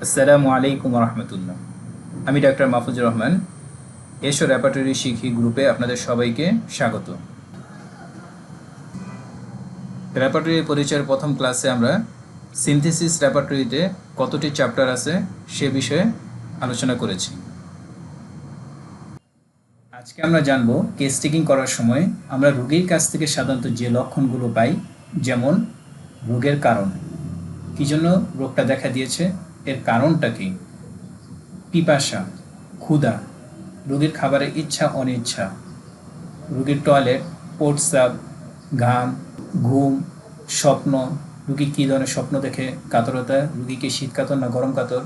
আসসালামু আলাইকুম রহমতুল্লাহ। আমি ডাক্তার মাহফুজুর রহমান। এসো রেপার্টরি শিখি গ্রুপে আপনাদের সবাইকে স্বাগত। রেপার্টরি পরিচয়ের প্রথম ক্লাসে আমরা সিনথেসিস রেপার্টরিতে কতটি চ্যাপ্টার আছে সে বিষয়ে আলোচনা করেছি। আজকে আমরা জানব কেস টেকিং করার সময় আমরা রোগীর কাছ থেকে সাধারণত যে লক্ষণগুলো পাই, যেমন রোগের কারণ, কী জন্য রোগটা দেখা দিয়েছে, এর কারণটা কী, পিপাসা, ক্ষুধা, রোগীর খাবারের ইচ্ছা অনিচ্ছা, রোগীর টয়লেট, প্রস্রাব, ঘাম, ঘুম, স্বপ্ন, রোগী কী ধরনের স্বপ্ন দেখে, কাতরতা, রোগীকে শীত কাতর না গরম কাতর,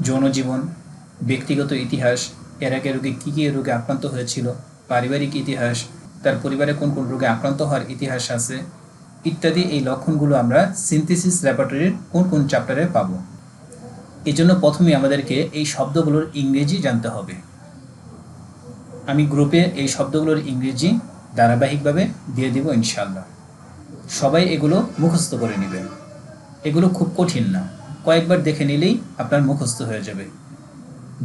যৌনজীবন, ব্যক্তিগত ইতিহাস, এর আগে রোগী কী কী রোগে আক্রান্ত হয়েছিল, পারিবারিক ইতিহাস, তার পরিবারে কোন কোন রোগে আক্রান্ত হওয়ার ইতিহাস আছে ইত্যাদি। এই লক্ষণগুলো আমরা সিনথেসিস রেপার্টরির কোন কোন চ্যাপ্টারে পাব। এই জন্য প্রথমেই আমাদেরকে এই শব্দগুলোর ইংরেজি জানতে হবে। আমি গ্রুপে এই শব্দগুলোর ইংরেজি ধারাবাহিকভাবে দিয়ে দিব ইনশাআল্লাহ। সবাই এগুলো মুখস্থ করে নেবেন। এগুলো খুব কঠিন না, কয়েকবার দেখে নিলেই আপনার মুখস্থ হয়ে যাবে,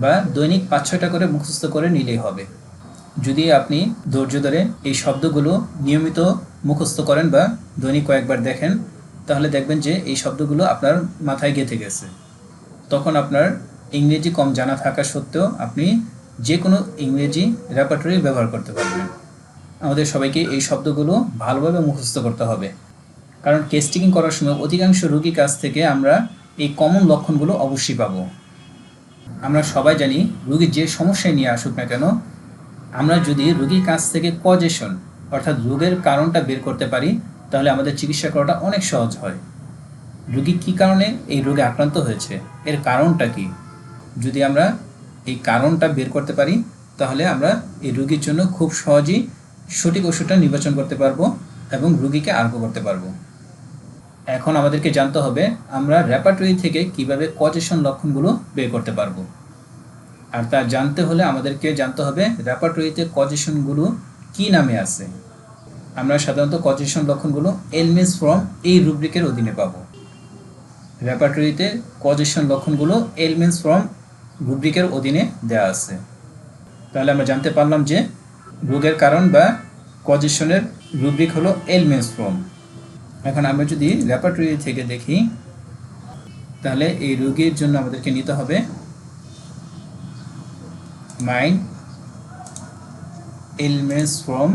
বা দৈনিক ৫-৬টা করে মুখস্থ করে নিলেই হবে। যদি আপনি ধৈর্য ধরে এই শব্দগুলো নিয়মিত মুখস্থ করেন বা দৈনিক কয়েকবার দেখেন, তাহলে দেখবেন যে এই শব্দগুলো আপনার মাথায় গেঁথে গেছে। তখন আপনার ইংরেজি কম জানা থাকা সত্ত্বেও আপনি যে কোনো ইংরেজি রেপার্টরি ব্যবহার করতে পারবেন। আমাদের সবাইকে এই শব্দগুলো ভালোভাবে মুখস্থ করতে হবে, কারণ কেস টেকিং করার সময় অধিকাংশ রোগীর কাছ থেকে আমরা এই কমন লক্ষণগুলো অবশ্যই পাব। আমরা সবাই জানি রোগী যে সমস্যায় নিয়ে আসুক না কেন, আমরা যদি রোগীর কাছ থেকে কজেশন অর্থাৎ রোগের কারণটা বের করতে পারি, তাহলে আমাদের চিকিৎসা করাটা অনেক সহজ হয়। রোগী কী কারণে এই রোগে আক্রান্ত হয়েছে, এর কারণটা কি, যদি আমরা এই কারণটা বের করতে পারি, তাহলে আমরা এই রোগীর জন্য খুব সহজেই সঠিক ওষুধটা নির্বাচন করতে পারবো এবং রোগীকে আরোগ্য করতে পারবো। এখন আমাদেরকে জানতে হবে আমরা রেপার্টরি থেকে কিভাবে কজেশন লক্ষণগুলো বের করতে পারবো। আর তা জানতে হলে আমাদেরকে জানতে হবে রেপার্টরিতে কজেশনগুলো কি নামে আছে। আমরা সাধারণত কজেশন লক্ষণগুলো এলমেন্টস ফ্রম এই রুব্রিকের অধীনে পাবো। রেপার্টরিতে কজেশন লক্ষণগুলো এলমেন্টস ফ্রম রুব্রিকের অধীনে দেওয়া আছে। তাহলে আমরা জানতে পারলাম যে রোগের কারণ বা কজেশনের রুব্রিক হলো এলমেন্টস ফ্রম। এখন আমরা যদি রেপার্টরি থেকে দেখি, তাহলে এই রোগীর জন্য আমাদেরকে নিতে হবে mind elements from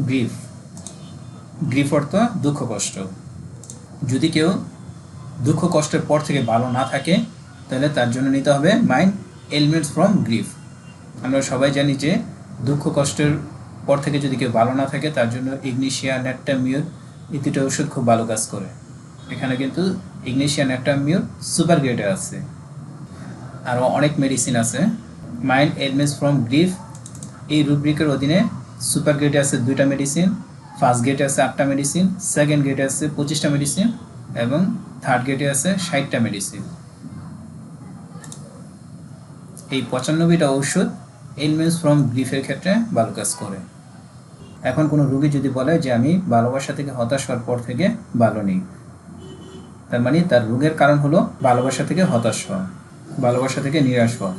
grief. Grief অর্থ দুঃখ কষ্ট। যদি কেউ দুঃখ কষ্টের পর থেকে ভালো না থাকে, তাহলে তার জন্য নিতে হবে মাইন্ড এলমেন্টস ফ্রম গ্রিফ। আমরা সবাই জানি যে দুঃখ কষ্টের পর থেকে যদি কেউ ভালো না থাকে, তার জন্য ইগনিশিয়া, ন্যাট্টামিউর এই দুটো ওষুধ খুব ভালো কাজ করে। এখানে কিন্তু ইগনিশিয়া, ন্যাট্টামিউর সুপার গ্রেডে আছে, আরও অনেক মেডিসিন আছে। মাইন্ড এলমেন্টস ফ্রম গ্রিফ এই রুব্রিকের অধীনে সুপার গ্রেডে আছে 2টা মেডিসিন, ফার্স্ট গ্রেডে আছে 8টা মেডিসিন, সেকেন্ড গ্রেডে আছে 25টা মেডিসিন এবং থার্ড গ্রেডে আছে 60টা মেডিসিন। এই 95টা ওষুধ এলমেন্টস ফ্রম গ্রিফের ক্ষেত্রে ভালো কাজ করে। এখন কোনো রোগী যদি বলে যে আমি ভালোবাসা থেকে হতাশ হওয়ার পর থেকে ভালো নেই, তার মানে তার রোগের কারণ হলো ভালোবাসা থেকে হতাশ হওয়া, ভালোবাসা থেকে নিরাশ হওয়া।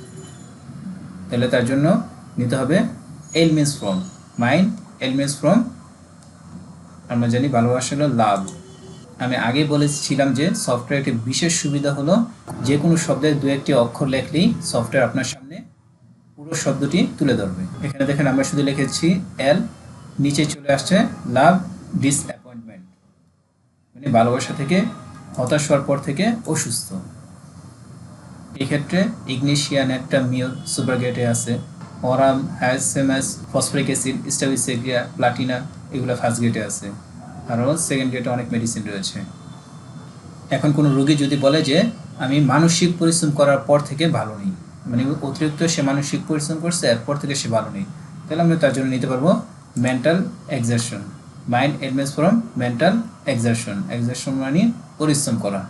তাহলে তার জন্য নিতে হবে ailments from mind elements from. আমরা জানি ভালোবাসা হলো লাভ। আমি আগে বলেছিলাম যে সফটওয়্যার একটি বিশেষ সুবিধা হলো যে কোনো শব্দের 2-1টি অক্ষর লেখলেই সফটওয়্যার আপনার সামনে পুরো শব্দটি তুলে ধরবে। এখানে দেখেন আমরা শুধু লিখেছি এল, নিচে চলে আসছে লাভ ডিসঅ্যাপয়েন্টমেন্ট, মানে ভালোবাসা থেকে হতাশ হওয়ার পর থেকে অসুস্থ। এক্ষেত্রে ইগনিশিয়া, ন্যাট্টামিউর সুপার গ্রেডে আছে, অরাম, হায়াসেমাস, ফসফরিক অ্যাসিড, স্টাবিসেগ্রিয়া, প্লাটিনা এগুলো ফার্স্ট গ্রেডে আছে, আরও সেকেন্ড গ্রেডে অনেক মেডিসিন রয়েছে। এখন কোনো রোগী যদি বলে যে আমি মানসিক পরিশ্রম করার পর থেকে ভালো নেই, মানে অতিরিক্ত সে মানসিক পরিশ্রম করছে এরপর থেকে সে ভালো নেই, তাহলে আমরা তার জন্য নিতে পারবো mental exertion. Mind elements from mental exertion. Exertion মানে পরিশ্রম করা।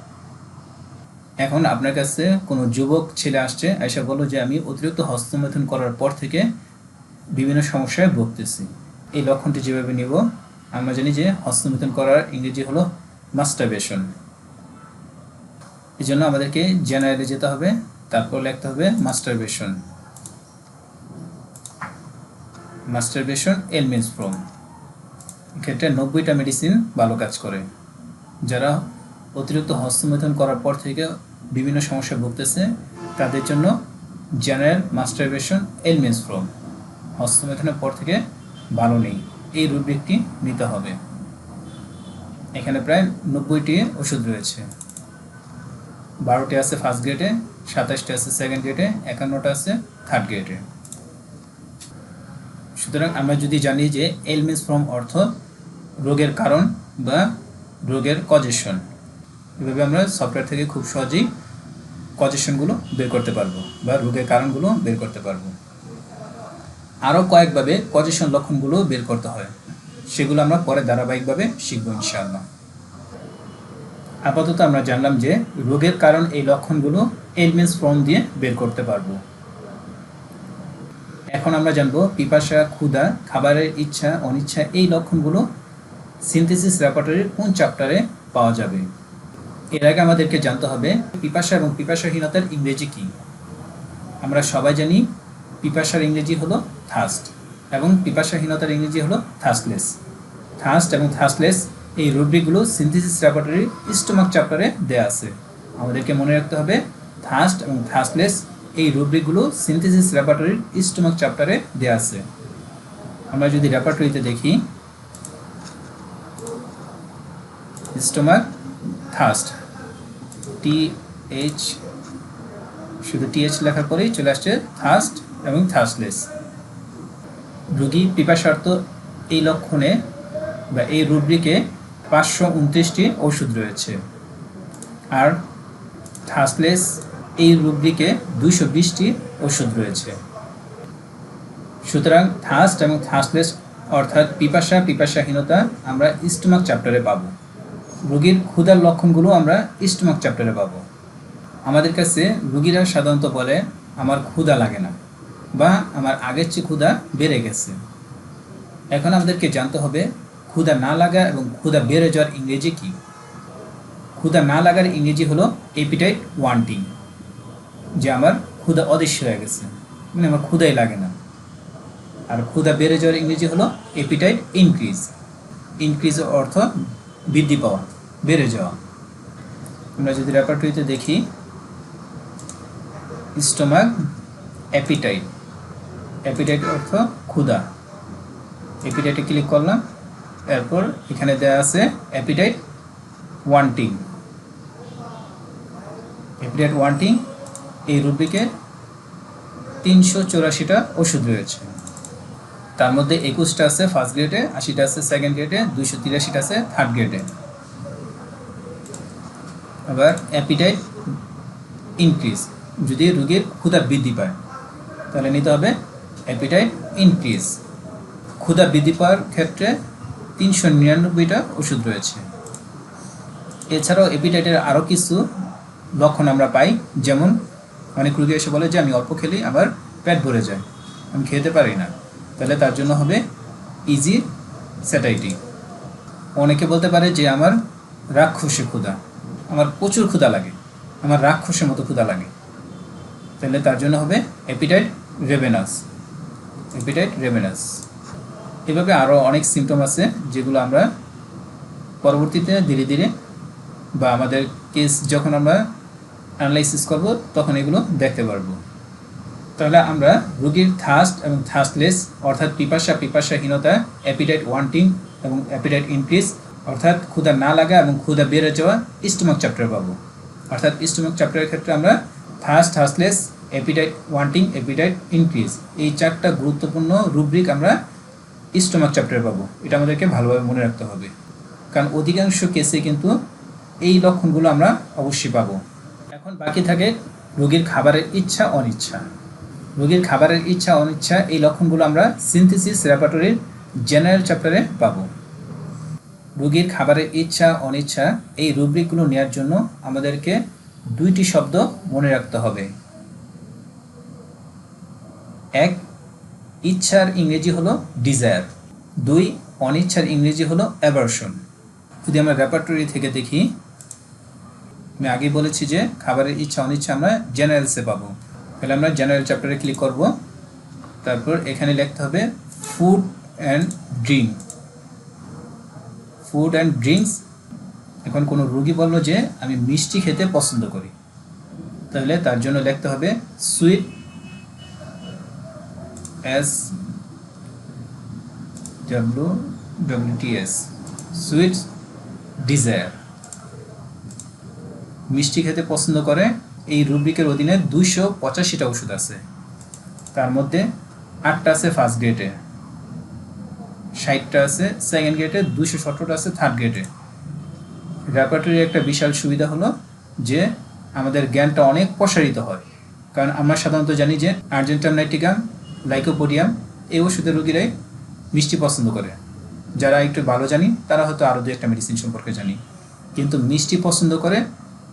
এখন আপনার কাছে কোনো যুবক ছেলে আসছে, এসে বলল যে আমি অতিরিক্ত হস্তমৈথুন করার পর থেকে বিভিন্ন সমস্যায় ভুগতেছি। এই লক্ষণটি যেভাবে নিব, আমরা জানি যে হস্তমৈথুন করার ইংরেজি হলো মাস্টারবেশন। এই জন্য আমাদেরকে জেনারেলে যেতে হবে, তারপর লিখতে হবে masturbation. Masturbation ailments from. এক্ষেত্রে 90টা মেডিসিন ভালো কাজ করে। যারা অতিরিক্ত হস্তমৈথুন করার পর থেকে বিভিন্ন সমস্যা ভুগতেছে তাদের জন্য general masturbation ailments from, হস্তমৈথুনের পর থেকে ভালো নেই, এই রুব্রিকটি নিতে হবে। এখানে প্রায় 90টি ওষুধ রয়েছে। 12টি আছে ফার্স্ট গ্রেডে, 27টি আছে সেকেন্ড গ্রেডে, 51টা আছে থার্ড গ্রেডে। সুতরাং আমরা যদি জানি যে এল মিনস ফ্রম অর্থ রোগের কারণ বা রোগের কজেশন, এভাবে আমরা সফটওয়্যার থেকে খুব সহজেই কজেশনগুলো বের করতে পারবো বা রোগের কারণগুলো বের করতে পারবো। আরও কয়েকভাবে কজেশন লক্ষণগুলো বের করতে হয়, সেগুলো আমরা পরে ধারাবাহিকভাবে শিখব ইনশাআল্লাহ। আপাতত আমরা জানলাম যে রোগের কারণ এই লক্ষণগুলো এল মিনস ফ্রম দিয়ে বের করতে পারবো। এখন আমরা জানবো পিপাসা, ক্ষুধা, খাবারের ইচ্ছা, অনিচ্ছা এই লক্ষণগুলো সিনথেসিস রেপার্টরির কোন চ্যাপ্টারে পাওয়া যাবে। এর আগে আমাদেরকে জানতে হবে পিপাসা এবং পিপাসাহীনতার ইংরেজি কী। আমরা সবাই জানি পিপাসার ইংরেজি হলো থার্স্ট এবং পিপাসাহীনতার ইংরেজি হলো থার্স্টলেস। থার্স্ট এবং থার্স্টলেস এই রুব্রিকগুলো সিনথেসিস রেপার্টরির স্টোমাক চ্যাপ্টারে দেয়া আছে। আমাদেরকে মনে রাখতে হবে থার্স্ট এবং থার্স্টলেস এই রুব্রিকগুলো সিনথেসিস রেপার্টরির স্টোমাক চ্যাপ্টারে দেয়া আছে। আমরা যদি রেপার্টরিতে দেখি, স্টোমাক, থার্স্ট, TH, শুধু TH লেখার পরেই চলে আসছে থার্স্ট এবং থার্স্টলেস। রোগী পিপাসার্ত এই লক্ষণে বা এই রুব্রিকে 529টি ওষুধ রয়েছে, আর থার্স্টলেস এই রুব্রিকে 220টি ওষুধ রয়েছে। সুতরাং থার্স্ট এবং থার্স্টলেস অর্থাৎ পিপাসা, পিপাসাহীনতা আমরা স্টোমাক চ্যাপ্টারে পাবো। রোগীর ক্ষুধার লক্ষণগুলো আমরা স্টোমাক চ্যাপ্টারে পাবো। আমাদের কাছে রোগীরা সাধারণত বলে আমার ক্ষুধা লাগে না বা আমার আগের চেয়ে ক্ষুধা বেড়ে গেছে। এখন আমাদেরকে জানতে হবে ক্ষুধা না লাগা এবং ক্ষুধা বেড়ে যাওয়ার ইংরেজি কী। ক্ষুধা না লাগার ইংরেজি হলো অ্যাপিটাইট ওয়ান্টিং, যে আমার ক্ষুধা অদৃশ্য হয়ে গেছে, মানে আমার ক্ষুধাই লাগে না। আর ক্ষুধা বেড়ে যাওয়ার ইংরেজি হলো অ্যাপিটাইট ইনক্রিজ। ইনক্রিজ অর্থ বৃদ্ধি পাওয়া, বেড়ে যাওয়া। আমরা যদি রেপার্টরিতে দেখি, স্টোমাক, অ্যাপিটাইট, অ্যাপিটাইট অর্থ ক্ষুধা, অ্যাপিটাইটে ক্লিক করলাম, এরপর এখানে দেওয়া আছে অ্যাপিটাইট ওয়ান্টিং। অ্যাপিটাইট ওয়ান্টিং এই রুব্রিকে 384টা ওষুধ রয়েছে। তার মধ্যে 21টা আছে ফার্স্ট গ্রেডে, 80টা আছে সেকেন্ড গ্রেডে, 283টা আছে থার্ড গ্রেডে। আবার অ্যাপিটাইট ইনক্রিজ, যদি রোগীর ক্ষুধা বৃদ্ধি পায় তাহলে নিতে হবে অ্যাপিটাইট ইনক্রিজ। ক্ষুধা বৃদ্ধি পাওয়ার ক্ষেত্রে 399টা ওষুধ রয়েছে। এছাড়াও অ্যাপিটাইটের আরও কিছু লক্ষণ আমরা পাই, যেমন অনেক রোগী এসে বলে যে আমি অল্প খেলেই আমার পেট ভরে যায়, আমি খেতে পারি না, তাহলে তার জন্য হবে ইজি স্যাটাইটি। অনেকে বলতে পারে যে আমার রাক্ষসে ক্ষুধা, আমার প্রচুর ক্ষুধা লাগে, আমার রাক্ষসের মতো ক্ষুধা লাগে, তাহলে তার জন্য হবে অ্যাপিটাইট রেভেনাস। অ্যাপিটাইট রেভেনাস। এভাবে আরও অনেক সিমটম আছে যেগুলো আমরা পরবর্তীতে ধীরে ধীরে বা আমাদের কেস যখন আমরা অ্যানালাইসিস করব তখন এগুলো দেখতে পারবো। তাহলে আমরা রোগীর থার্স্ট এবং থার্স্টলেস অর্থাৎ পিপাসা, পিপাসাহীনতা, অ্যাপিটাইট ওয়ান্টিং এবং অ্যাপিটাইট ইনক্রিজ অর্থাৎ ক্ষুধা না লাগা এবং ক্ষুধা বেড়ে যাওয়া স্টোমাক চ্যাপ্টার পাবো। অর্থাৎ স্টোমাক চ্যাপ্টারের ক্ষেত্রে আমরা thirst, thirstless, appetite wanting, appetite increase এই 4টা গুরুত্বপূর্ণ রুব্রিক আমরা স্টোমাক চ্যাপ্টারে পাবো। এটা আমাদেরকে ভালোভাবে মনে রাখতে হবে, কারণ অধিকাংশ কেসে কিন্তু এই লক্ষণগুলো আমরা অবশ্যই পাবো। এখন বাকি থাকে রোগীর খাবারের ইচ্ছা, অনিচ্ছা। রোগীর খাবারের ইচ্ছা, অনিচ্ছা এই লক্ষণগুলো আমরা সিনথেসিস রেপার্টরির জেনারেল চ্যাপ্টারে পাবো। রোগীর খাবারের ইচ্ছা, অনিচ্ছা এই রুব্রিকগুলো নেওয়ার জন্য আমাদেরকে 2টি শব্দ মনে রাখতে হবে। এক, ইচ্ছার ইংরেজি হলো ডিজায়ার। 2, অনিচ্ছার ইংরেজি হলো অ্যাভারশন। যদি আমরা রেপার্টরি থেকে দেখি, আমি আগেই বলেছি যে খাবারের ইচ্ছা অনিচ্ছা আমরা জেনারেলসে পাবো। তাহলে আমরা জেনারেল চ্যাপ্টারে ক্লিক করব। তারপর এখানে লিখতে হবে food and drink. Food and drinks. এখন কোনো রোগী বলল যে আমি মিষ্টি খেতে পছন্দ করি, তাহলে তার জন্য লিখতে হবে সুইট SWWTS, সুইট ডিজায়ার। মিষ্টি খেতে পছন্দ করে। এই রুব্রিকের অধীনে 285টা ওষুধ আছে, তার মধ্যে 8টা আছে ফার্স্ট গ্রেডে, 60টা আছে সেকেন্ড গ্রেডে, 217টা আছে থার্ড গ্রেডে। রেপার্টরির একটা বিশাল সুবিধা হলো যে আমাদের জ্ঞানটা অনেক প্রসারিত হয়, কারণ আমরা সাধারণত জানি যে আর্জেন্টাম নাইটিকাম, লাইকোপোডিয়াম এই ওষুধের রোগীরাই মিষ্টি পছন্দ করে। যারা একটু ভালো জানি তারা হয়তো আরও 2-একটা মেডিসিন সম্পর্কে জানি, কিন্তু মিষ্টি পছন্দ করে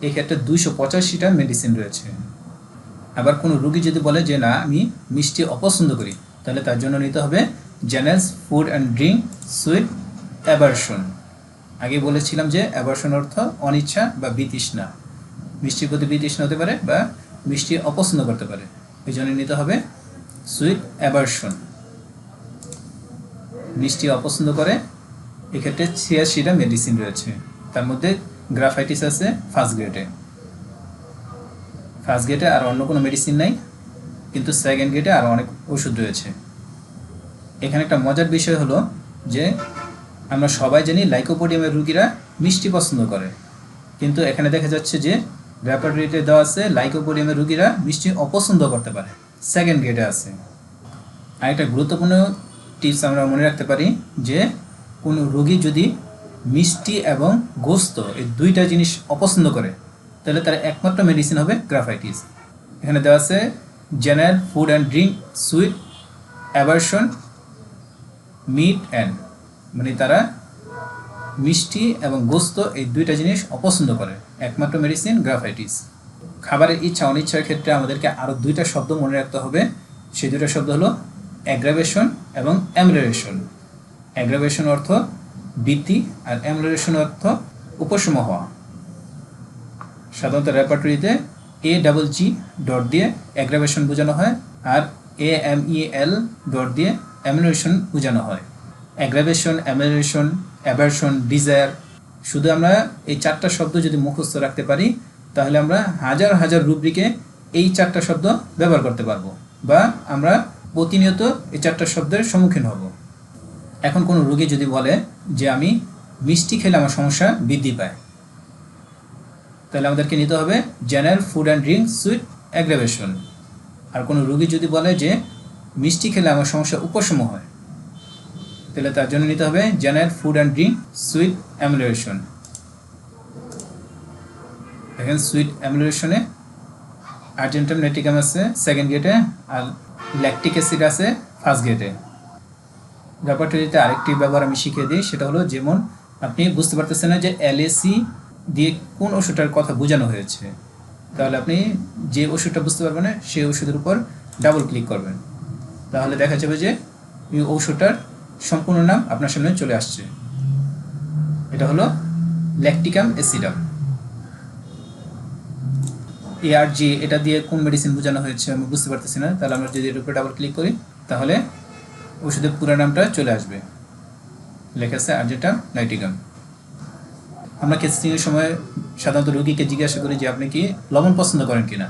এক্ষেত্রে 285টা মেডিসিন রয়েছে। আবার কোনো রোগী যদি বলে যে না আমি মিষ্টি অপছন্দ করি, তাহলে তার জন্য নিতে হবে general food and drink sweet aversion. আগে বলেছিলাম যে অ্যাভারশন অর্থ অনিচ্ছা বা বিতৃষ্ণা। মিষ্টির প্রতি বিতৃষ্ণা হতে পারে বা মিষ্টি অপছন্দ করতে পারে, এই জন্য নিতে হবে সুইট অ্যাভারশন। মিষ্টি অপছন্দ করে এক্ষেত্রে 86টা মেডিসিন রয়েছে, তার মধ্যে গ্রাফাইটিস আছে ফার্স্ট গ্রেডে। ফার্স্ট গ্রেডে আর অন্য কোনো মেডিসিন নাই, কিন্তু সেকেন্ড গ্রেডে আরও অনেক ওষুধ রয়েছে। এখানে একটা মজার বিষয় হলো যে আমরা সবাই জানি লাইকোপোডিয়ামের রুগীরা মিষ্টি পছন্দ করে, কিন্তু এখানে দেখা যাচ্ছে যে রেপার্টরিতে দেওয়া আছে লাইকোপোডিয়ামের রুগীরা মিষ্টি অপছন্দ করতে পারে, সেকেন্ড গ্রেডে আছে। আর একটা গুরুত্বপূর্ণ টিপস আমরা মনে রাখতে পারি যে কোনো রোগী যদি মিষ্টি এবং গোস্ত এই দুইটা জিনিস অপছন্দ করে, তাহলে তার একমাত্র মেডিসিন হবে গ্রাফাইটিস। এখানে দেওয়া আছে general food and drink sweet aversion meat and, মানে তারা মিষ্টি এবং গোস্ত এই দুইটা জিনিস অপছন্দ করে, একমাত্র মেডিসিন গ্রাফাইটিস। খাবারের ইচ্ছা অনিচ্ছার ক্ষেত্রে আমাদেরকে আরও 2টা শব্দ মনে রাখতে হবে। সেই 2টা শব্দ হলো অ্যাগ্রাভেশন এবং অ্যামলিয়ারেশন। অ্যাগ্রাভেশন অর্থ বৃদ্ধি আর অ্যামলিয়ারেশন অর্থ উপশম হওয়া। সাধারণত রেপার্টরিতে AGG ডট দিয়ে অ্যাগ্রাভেশন বোঝানো হয় আর AMEL ডট দিয়ে অ্যামলিয়ারেশন বোঝানো হয়। অ্যাগ্রাভেশন, অ্যামলিয়ারেশন, অ্যাভারশন, ডিজায়ার, শুধু আমরা এই 4টা শব্দ যদি মুখস্থ রাখতে পারি, তাহলে আমরা হাজার হাজার রুব্রিকে এই 4টা শব্দ ব্যবহার করতে পারবো, বা আমরা প্রতিনিয়ত এই 4টা শব্দের সম্মুখীন হব। এখন কোনো রোগী যদি বলে যে আমি মিষ্টি খেলে আমার সমস্যা বৃদ্ধি পায়, তাহলে আমাদেরকে নিতে হবে general food and drink sweet aggravation. আর কোনো রোগী যদি বলে যে মিষ্টি খেলে আমার সমস্যা উপশম হয়, তাহলে তার জন্য নিতে হবে general food and drink sweet amelioration. দেখেন সুইট অ্যামলিয়ারেশনে আর্জেন্টাম নাইটিকাম আছে সেকেন্ড গ্রেডে আর ল্যাকটিক অ্যাসিড আছে ফার্স্ট গ্রেডে। রেপার্টরিতে আরেকটি ব্যবহার আমি শিখিয়ে দিই, সেটা হলো যেমন আপনি বুঝতে পারতেছেন না যে LAC দিয়ে কোন ওষুধটার কথা বোঝানো হয়েছে, তাহলে আপনি যে ওষুধটা বুঝতে পারবেন না সেই ওষুধের উপর ডাবল ক্লিক করবেন, তাহলে দেখা যাবে যে এই ওষুধটার সম্পূর্ণ নাম আপনার সামনে চলে আসছে। এটা হলো ল্যাকটিকাম অ্যাসিডাম। ARG এটা দিয়ে কোন মেডিসিন বোঝানো হয়েছে আমি বুঝতে পারতেছি না, তাহলে আমরা যদি এর উপরে ডাবল ক্লিক করি তাহলে ওষুধের পুরো নামটা চলে আসবে, লেখা আছে আর্জেন্টাম নাইটিকাম। আমরা কেসিংয়ের সময় সাধারণত রোগীকে জিজ্ঞাসা করি যে আপনি কি লবণ পছন্দ করেন কিনা।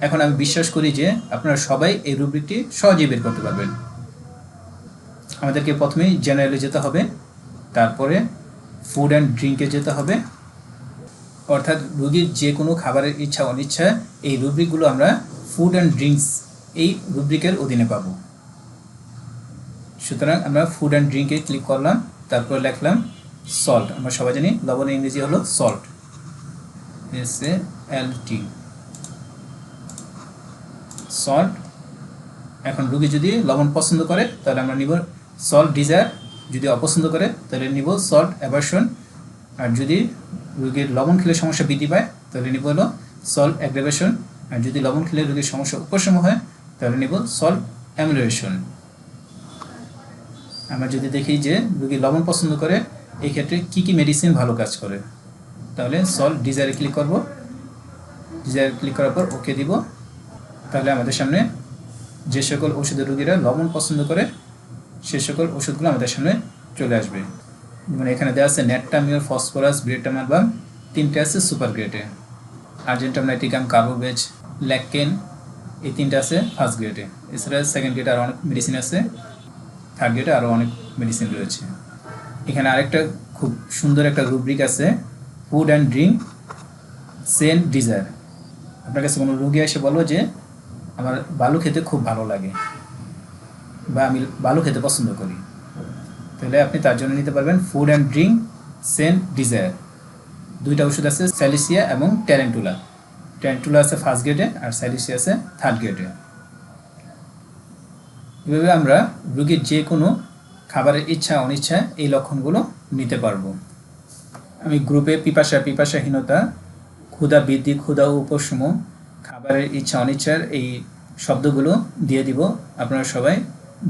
এখন আমি বিশ্বাস করি যে আপনারা সবাই এই রুব্রিকটি সহজেই বের করতে পারবেন। আমাদেরকে প্রথমেই জেনারেলে যেতে হবে, তারপরে ফুড অ্যান্ড ড্রিঙ্কে যেতে হবে, অর্থাৎ রোগীর যে কোনো খাবারের ইচ্ছা অনিচ্ছা এই রুব্রিকগুলো আমরা ফুড অ্যান্ড ড্রিঙ্কস এই রুব্রিকের অধীনে পাবো। সুতরাং আমরা ফুড অ্যান্ড ড্রিঙ্কে ক্লিক করলাম, তারপর লিখলাম সল্ট। আমরা সবাই জানি লবণের ইংরেজি হলো সল্ট, SALT, সল্ট। এখন রোগী যদি লবণ পছন্দ করে তাহলে আমরা নিব সল্ট ডিজায়ার, যদি অপছন্দ করে তাহলে নিব সল্ট অ্যাভারশন, আর যদি রোগীর লবণ খেলে সমস্যা বৃদ্ধি পায় তাহলে নিব হলো সল্ট অ্যাগ্রাভেশন, আর যদি লবণ খেলে রোগীর সমস্যা উপশম হয় তাহলে নিব সল্ট অ্যামলিয়ারেশন। আমরা যদি দেখি যে রোগী লবণ পছন্দ করে এই ক্ষেত্রে কী কী মেডিসিন ভালো কাজ করে, তাহলে সল্ট ডিজায়ারে ক্লিক করব, ডিজায়ার ক্লিক করার পর ওকে দিব। তাহলে আমাদের সামনে যে সকল ওষুধের রোগীরা লবণ পছন্দ করে সে সকল ওষুধগুলো আমাদের সামনে চলে আসবে। যেমন এখানে দেওয়া আছে নেট্টামিওর, ফসফরাস, ব্রেটামারবাম, 3টে আছে সুপার গ্রেডে। আর্জেন্টাম নাইট্রিকাম, কার্বোভেজ, ল্যাককেন, এই 3টে আছে ফার্স্ট গ্রেডে। এছাড়া সেকেন্ড গ্রেডে আরও অনেক মেডিসিন আছে, থার্ড গ্রেডে আরও অনেক মেডিসিন রয়েছে। এখানে আরেকটা খুব সুন্দর একটা রুব্রিক আছে, food and drink scent desire. আপনার কাছে কোনো রোগী এসে বলবো যে আমার বালু খেতে খুব ভালো লাগে বা আমি বালু খেতে পছন্দ করি, তাহলে আপনি তার জন্য নিতে পারবেন food and drink scent desire. 2টা ওষুধ আছে, স্যালিসিয়া এবং ট্যারেন্টুলা। ট্যারেন্টুলা আছে ফার্স্ট গ্রেডে আর স্যালিসিয়া আছে থার্ড গ্রেডে। এভাবে আমরা রোগীর যে কোনো খাবারের ইচ্ছা অনিচ্ছা এই লক্ষণগুলো নিতে পারবো। আমি গ্রুপে পিপাসাহীনতা, ক্ষুধা বৃদ্ধি, ক্ষুধা ও উপশম, খাবারের ইচ্ছা অনিচ্ছার এই শব্দগুলো দিয়ে দিব। আপনারা সবাই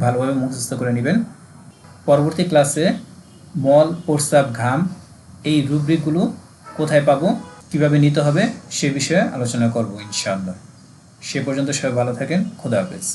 ভালোভাবে মুখস্থ করে নেবেন। পরবর্তী ক্লাসে মল, প্রস্রাব, ঘাম এই রুব্রিকগুলো কোথায় পাবো, কিভাবে নিতে হবে সে বিষয়ে আলোচনা করব ইনশাআল্লাহ। সে পর্যন্ত সবাই ভালো থাকেন। খোদা হাফেজ।